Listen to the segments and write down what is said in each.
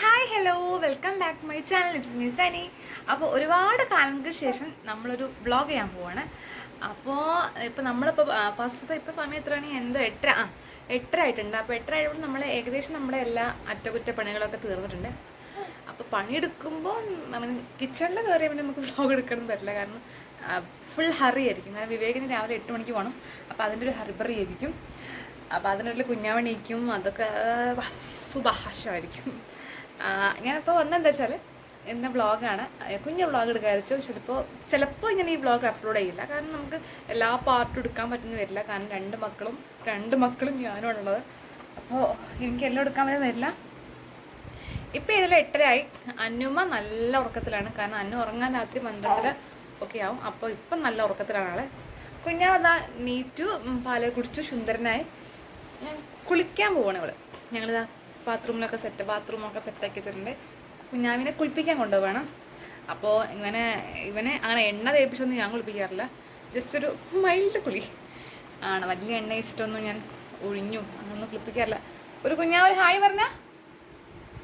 Hi hello welcome back my channel. It's me സനി. അപ്പോൾ ഒരുപാട് കാലങ്ങൾക്ക് ശേഷം നമ്മളൊരു വ്ളോഗ് ചെയ്യാൻ പോവാണ്. അപ്പോൾ ഇപ്പോൾ നമ്മളിപ്പോൾ ഫസ്റ്റത്തെ ഇപ്പോൾ സമയം എത്രയാണ് എന്തോ എട്ടര ആയിട്ടുണ്ട്. അപ്പോൾ എട്ടര ആയപ്പോൾ നമ്മൾ ഏകദേശം നമ്മുടെ എല്ലാ അറ്റകുറ്റപ്പണികളൊക്കെ തീർന്നിട്ടുണ്ട്. അപ്പോൾ പണിയെടുക്കുമ്പോൾ കിച്ചണിൽ കയറിയാൽ പിന്നെ നമുക്ക് വ്ളോഗ് എടുക്കണം പറ്റില്ല, കാരണം ഫുൾ ഹറി ആയിരിക്കും. കാരണം വിവേകിന് രാവിലെ 8 മണിക്ക് പോകണം. അപ്പോൾ അതിൻ്റെ ഒരു ഹറിബറി ആയിരിക്കും. അപ്പോൾ അതിനുള്ളിൽ കുഞ്ഞാവണിക്കും അതൊക്കെ സുഭാഷമായിരിക്കും. ഞാനിപ്പോൾ വന്നെന്താ വെച്ചാൽ ഇന്ന് വ്ളോഗാണ്, കുഞ്ഞു വ്ളോഗ് എടുക്കാതിച്ചു. ചിലപ്പോൾ ഞാൻ ഈ വ്ളോഗ് അപ്ലോഡ് ചെയ്യില്ല, കാരണം നമുക്ക് എല്ലാ പാർട്ടും എടുക്കാൻ പറ്റുന്ന വരില്ല. കാരണം രണ്ട് മക്കളും ഞാനുമാണുള്ളത്. അപ്പോൾ എനിക്ക് എല്ലാം എടുക്കാൻ പറ്റുന്ന വരില്ല. ഇപ്പോൾ ഇതിൽ 8:30 അന്നുമ്മ നല്ല ഉറക്കത്തിലാണ്, കാരണം അന്നു ഉറങ്ങാൻ രാത്രി 12 ഒക്കെ ആവും. അപ്പോൾ ഇപ്പം നല്ല ഉറക്കത്തിലാണ് ആള്. കുഞ്ഞാവതാ നീറ്റു പാല് കുടിച്ചു സുന്ദരനായി. ഞാൻ കുളിക്കാൻ പോവാണ് ഇവള്. ഞങ്ങളിതാ ബാത്റൂമൊക്കെ സെറ്റാക്കി വെച്ചിട്ടുണ്ട്. കുഞ്ഞാവിനെ കുളിപ്പിക്കാൻ കൊണ്ടുപോകണം. അപ്പോൾ ഇവനെ അങ്ങനെ എണ്ണ തേപ്പിച്ചൊന്നും ഞാൻ കുളിപ്പിക്കാറില്ല. ജസ്റ്റ് ഒരു മൈൽഡ് കുളി ആണ്. വലിയ എണ്ണ വെച്ചിട്ടൊന്നും ഞാൻ അങ്ങനൊന്നും കുളിപ്പിക്കാറില്ല. ഒരു ഒരു ഹായ് പറഞ്ഞ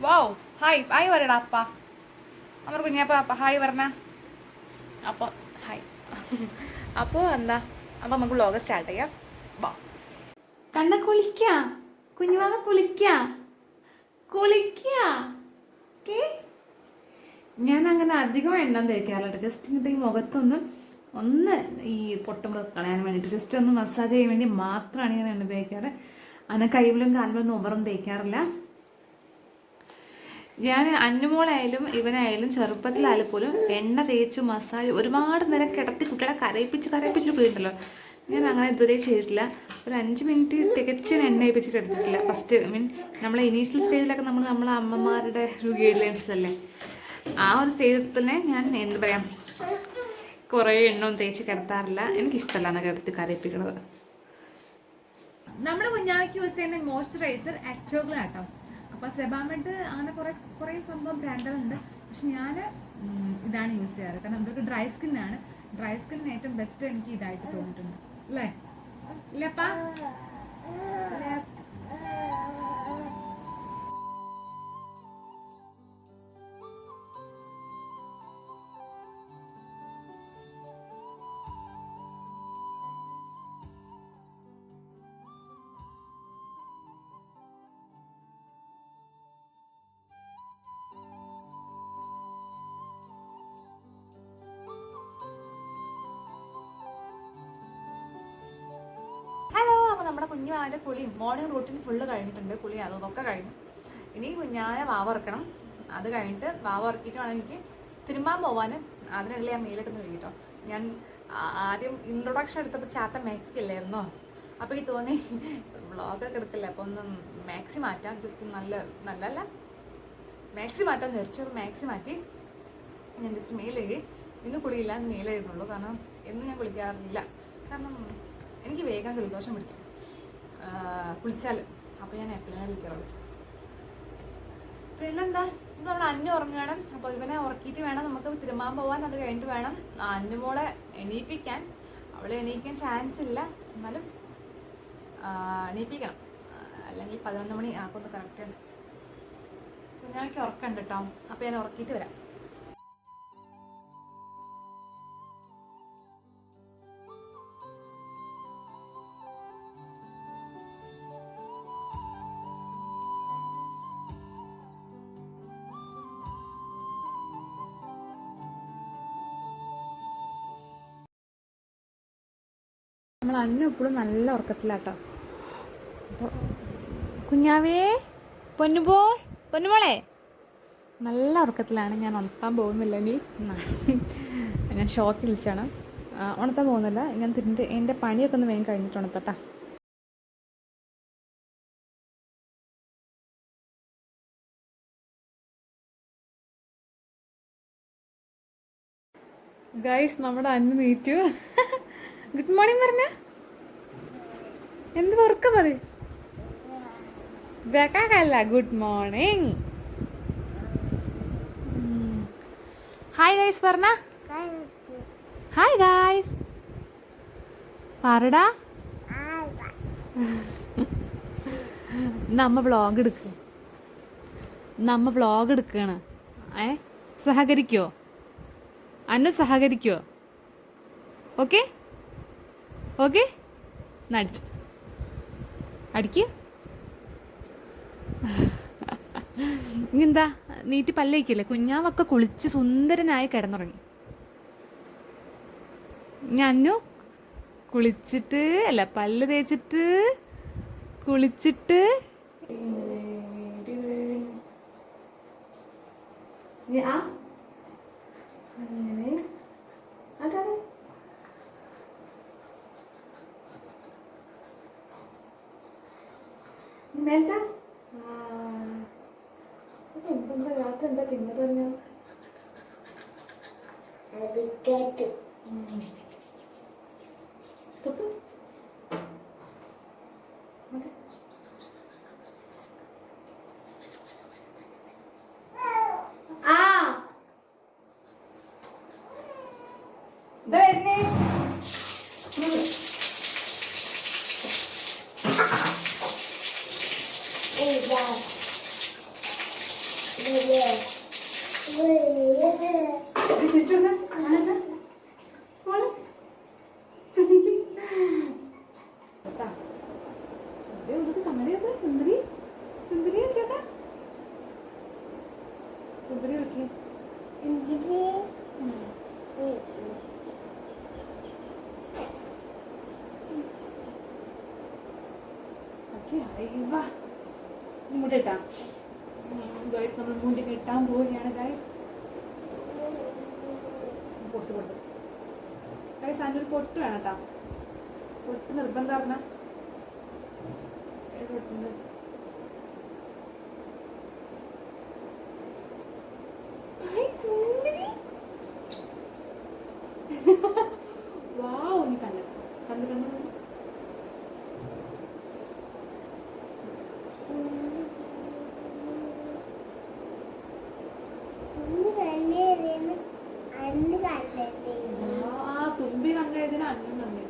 വാവ്, ഹായ് പറയടാ അപ്പ. അവർ കുഞ്ഞാപ്പ ഹായ് പറഞ്ഞ. അപ്പോൾ ഹായ്. അപ്പോൾ അപ്പോൾ നമുക്ക് വ്ളോഗ് സ്റ്റാർട്ട് ചെയ്യാം. വാ കണ്ണ കുളിക്കാം, കുഞ്ഞുമാവ കുളിക്കാം. ഞാൻ അങ്ങനെ അധികം എണ്ണ തേക്കാറില്ല. ജസ്റ്റ് ഇങ്ങനത്തെ ഈ മുഖത്തൊന്ന് ഈ പൊട്ടുമ്പോൾ കളയാൻ വേണ്ടിയിട്ട് ജസ്റ്റ് ഒന്ന് മസാജ് ചെയ്യാൻ വേണ്ടി മാത്രമാണ് ഞാൻ എണ്ണ തേക്കാറ്. അങ്ങനെ കൈവിലും കാലിലൊന്നും ഓവറും തേക്കാറില്ല. ഞാൻ അന്നുമോളായാലും ഇവനായാലും ചെറുപ്പത്തിലായാലും പോലും എണ്ണ തേച്ച് മസാജ് ഒരുപാട് നേരം കിടത്തി കുട്ടികളെ കരയിപ്പിച്ച് കുളിയുണ്ടല്ലോ, ഞാൻ അങ്ങനെ ഇതുവരെ ചെയ്തിട്ടില്ല. ഒരു 5 മിനിറ്റ് തികച്ച് എണ്ണ തേപ്പിച്ചിട്ട് എടുത്തിട്ടില്ല. ഫസ്റ്റ് നമ്മളെ ഇനീഷ്യൽ സ്റ്റേജിലൊക്കെ നമ്മളെ അമ്മമാരുടെ ഒരു ഗൈഡ് ലൈൻസിലല്ലേ, ആ ഒരു സ്റ്റേജിൽ തന്നെ ഞാൻ എന്താ പറയുക കുറേ എണ്ണവും തേച്ച് കിടത്താറില്ല. എനിക്കിഷ്ടമല്ല അങ്ങനെ കിടത്തി കരയിപ്പിക്കണത്. നമ്മുടെ കുഞ്ഞാവയ്ക്ക് യൂസ് ചെയ്യുന്ന മോയ്സ്ചറൈസർ അക്ചോഗ്ല കേട്ടോ. അപ്പോൾ സെബാമെഡ് അങ്ങനെ കുറേ സംഭവം ബ്രാൻഡുകളുണ്ട്. പക്ഷെ ഞാൻ ഇതാണ് യൂസ് ചെയ്യാറ്, കാരണം ഇതൊക്കെ ഡ്രൈ സ്കിന്നാണ്. ഡ്രൈ സ്കിന്നിന് ഏറ്റവും ബെസ്റ്റ് എനിക്ക് ഇതായിട്ട് തോന്നിയിട്ടുണ്ട്. അല്ലേ ഇല്ലപ്പാ? നമ്മുടെ കുഞ്ഞാവിൻ്റെ കുളിയും മോർണിംഗ് റൂട്ടീൻ ഫുള്ള് കഴിഞ്ഞിട്ടുണ്ട്. കുളി അതൊക്കെ കഴിഞ്ഞു. ഇനി കുഞ്ഞാനെ വാവറക്കണം. അത് കഴിഞ്ഞിട്ട് വാവറക്കിയിട്ട് വേണം എനിക്ക് തിരുമ്പാൻ പോവാൻ. അതിനിടയിൽ ഞാൻ മേലിട്ടെന്ന് കഴിക്കട്ടോ. ഞാൻ ആദ്യം ഇൻട്രൊഡക്ഷൻ എടുത്തപ്പോൾ ചാത്ത മാക്സി അല്ലായിരുന്നോ, അപ്പോൾ ഈ തോന്നി വ്ളോഗൊക്കെ എടുക്കില്ല, അപ്പോൾ ഒന്ന് മാക്സി മാറ്റാം. ജസ്റ്റ് നല്ലല്ല മാക്സി മാറ്റാൻ ധരിച്ചു. മാക്സി മാറ്റി ഞാൻ ജസ്റ്റ് മേലെഴുതി. ഇന്ന് കുളിയില്ല, മേലെഴുതുന്നുള്ളൂ. കാരണം എന്നും ഞാൻ കുളിക്കാറില്ല, കാരണം എനിക്ക് വേഗം ജലദോഷം പിടിക്കും കുളിച്ചാൽ. അപ്പോൾ ഞാൻ എപ്പോഴും കുളിക്കാറുള്ളൂ. പിന്നെന്താ, ഇത് നമ്മൾ അന്നു ഉറങ്ങണം. അപ്പോൾ ഇവനെ ഉറക്കിയിട്ട് വേണം നമുക്ക് തിരുമ്പാൻ പോകാൻ. അത് കഴിഞ്ഞിട്ട് വേണം അന്നുമോളെ എണീപ്പിക്കാൻ. അവളെ എണീക്കാൻ ചാൻസ് ഇല്ല, എന്നാലും എണീപ്പിക്കണം. അല്ലെങ്കിൽ 11 മണി ആക്കൊന്ന് കറക്റ്റാണ്. കുഞ്ഞാൾക്ക് ഉറക്കമുണ്ട് കേട്ടോ. അപ്പോൾ ഞാൻ ഉറക്കിയിട്ട് വരാം. നമ്മൾ അന്നു എപ്പോഴും നല്ല ഉറക്കത്തിലാട്ടോ. അപ്പോൾ കുഞ്ഞാവേ പൊന്നുമോളെ നല്ല ഉറക്കത്തിലാണ്. ഞാൻ ഉണർത്താൻ പോകുന്നില്ല. ഞാൻ ഷോക്ക് വിളിച്ചാണ്. ഉണർത്താൻ പോകുന്നില്ല. ഞാൻ എൻ്റെ പണിയൊക്കെ ഒന്ന് വേഗം കഴിഞ്ഞിട്ട് ഉണർത്തട്ടാ. ഗൈസ്, നമ്മുടെ അന്നു നീറ്റു. ഗുഡ് മോർണിംഗ് പറഞ്ഞ എന്ത് ഉറക്കം പറയും വേക്കാക്കല്ല. Good morning. ഹായ് ഗൈസ് പറഞ്ഞ. ഹായ് ഗൈസ് പറടാ. നമ്മ വ്ളോഗ് എടുക്കും. നമ്മ വ്ളോഗ് എടുക്കുകയാണ്. സഹകരിക്കോ? അന്നു സഹകരിക്കോ? ഓക്കെ ഓക്കെ നടിച്ചു അടിക്ക്. ഇനി എന്താ നീട്ടി പല്ലേക്കില്ലേ? കുഞ്ഞാവൊക്കെ കുളിച്ച് സുന്ദരനായി കിടന്നുറങ്ങി. ഞാനു കുളിച്ചിട്ട് അല്ല, പല്ല് തേച്ചിട്ട് കുളിച്ചിട്ട് അങ്ങനെ അതാണ് മേൽത്താ. എന്താ രാത്രി എന്താ തിന്നത് പറഞ്ഞോ? മുടി ഇട്ടാ ഗൈസ്, നമ്മൾ മുടി കിട്ടാൻ പോവുകയാണ് ഗൈസ്. പൊട്ട് പൊട്ട് ഗൈസ്, അതിൻ്റെ ഒരു പൊട്ട് വേണം കേട്ടോ. പൊട്ട് നിർബന്ധം പറഞ്ഞ പൊട്ടുണ്ട്. വാവ്, നീ കണ്ടു കണ്ടു കണ്ടു. തുമ്പി കണ്ടെഴുതിന് അന്നം കണ്ടു.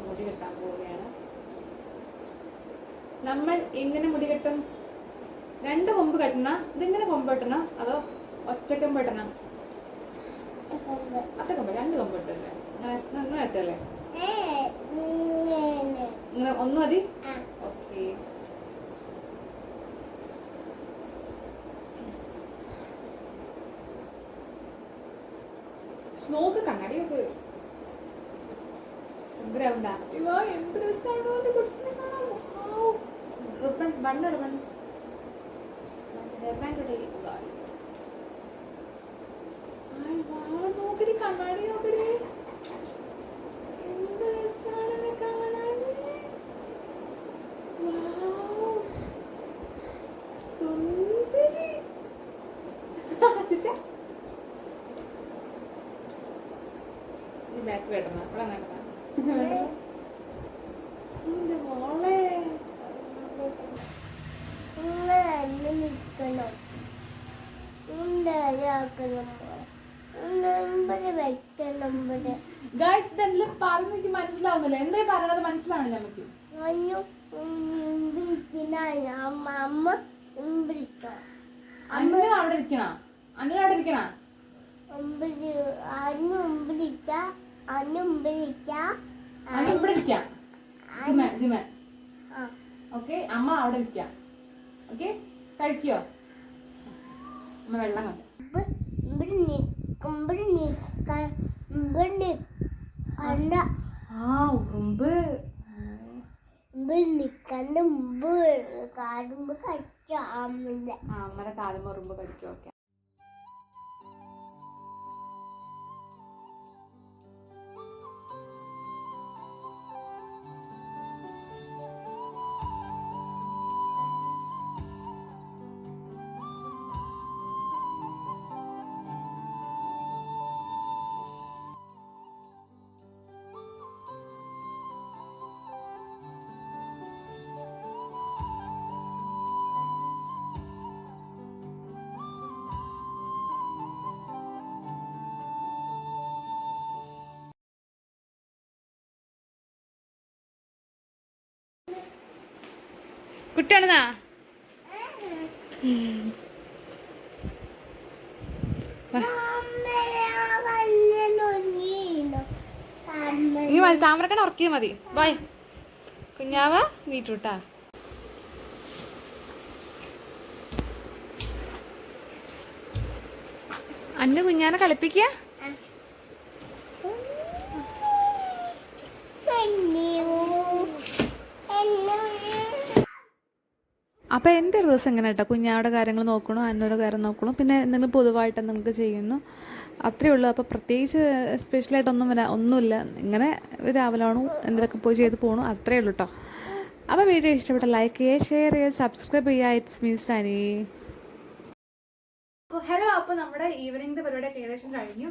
മുടി കെട്ടാൻ പോവുകയാണ് നമ്മൾ. എങ്ങനെ മുടി കെട്ടും? 2 കൊമ്പ് കെട്ടണം. ഇതിങ്ങനെ കൊമ്പ് കെട്ടണം അതോ ഒറ്റക്കൊമ്പ് കെട്ടണം? അത്ത കൊമ്പ് 2 കൊമ്പ് കെട്ടല്ലേ? അങ്ങനെ കെട്ടല്ലേ? ഇങ്ങനെ ഒന്ന് മതി. ഓക്കെ. സ്നോക്ക് കണ്ണാടിയൊക്കെ സുന്ദരാവണ്ട. എന്ത് രസമാണോ ബണ്ണിട ബണ്ണ് നോക്കടി, കണ്ണാടി നോക്കടി. എന്ത് രസമാണ് കാണാന്. സുന്ദരി. ബാക്ക് കേട്ടണ അവിടെ കേട്ടണ മോളെ. ഗൈസ്, ഇതെല്ലാം പറഞ്ഞ് എനിക്ക് മനസ്സിലാവുന്നില്ല. എന്താ പറയണത് മനസ്സിലാണ് നമുക്ക്. അന്ന അവിടെ ഇരിക്കണ? അന്ന അവിടെ ഇരിക്കണ? ഓക്കെ, അമ്മ അവിടെ ഇരിക്കാം. ഓക്കെ, കഴിക്കോ? അമ്മ വെള്ളം കണ്ടു. ഉറുമ്പ് അമ്മയുടെ കാലുമ്പോ ഉറുമ്പ് കഴിക്കും. ഓക്കെ. കുട്ടിയാണെന്നാ ഇനി മതി, താമരക്കണ ഉറക്കിയാൽ മതി. ബൈ കുഞ്ഞാവ വീട്ടുട്ടാ. അന്ന് കുഞ്ഞാനെ കളിപ്പിക്കുക. അപ്പോൾ എൻ്റെ ഒരു ദിവസം എങ്ങനെ കേട്ടോ, കുഞ്ഞാവിടെ കാര്യങ്ങൾ നോക്കണു, അന്നോടെ കാര്യം നോക്കണു, പിന്നെ എന്തെങ്കിലും പൊതുവായിട്ട് എന്തെങ്കിലും ചെയ്യുന്നു, അത്രയേ ഉള്ളൂ. അപ്പോൾ പ്രത്യേകിച്ച് സ്പെഷ്യലായിട്ടൊന്നും ഒന്നുമില്ല. ഇങ്ങനെ രാവിലെ ആണു എന്തെങ്കിലുമൊക്കെ പോയി ചെയ്ത് പോകണു, അത്രയേ ഉള്ളൂ കേട്ടോ. അപ്പോൾ വീഡിയോ ഇഷ്ടപ്പെട്ട ലൈക്ക് ചെയ്യുക, ഷെയർ ചെയ്യുക, സബ്സ്ക്രൈബ് ചെയ്യുക. ഇറ്റ്സ് മീ സനി. ഹലോ. അപ്പോൾ നമ്മുടെ ഈവനിങ്ങിൻ്റെ പരിപാടിയൊക്കെ ഏകദേശം കഴിഞ്ഞു.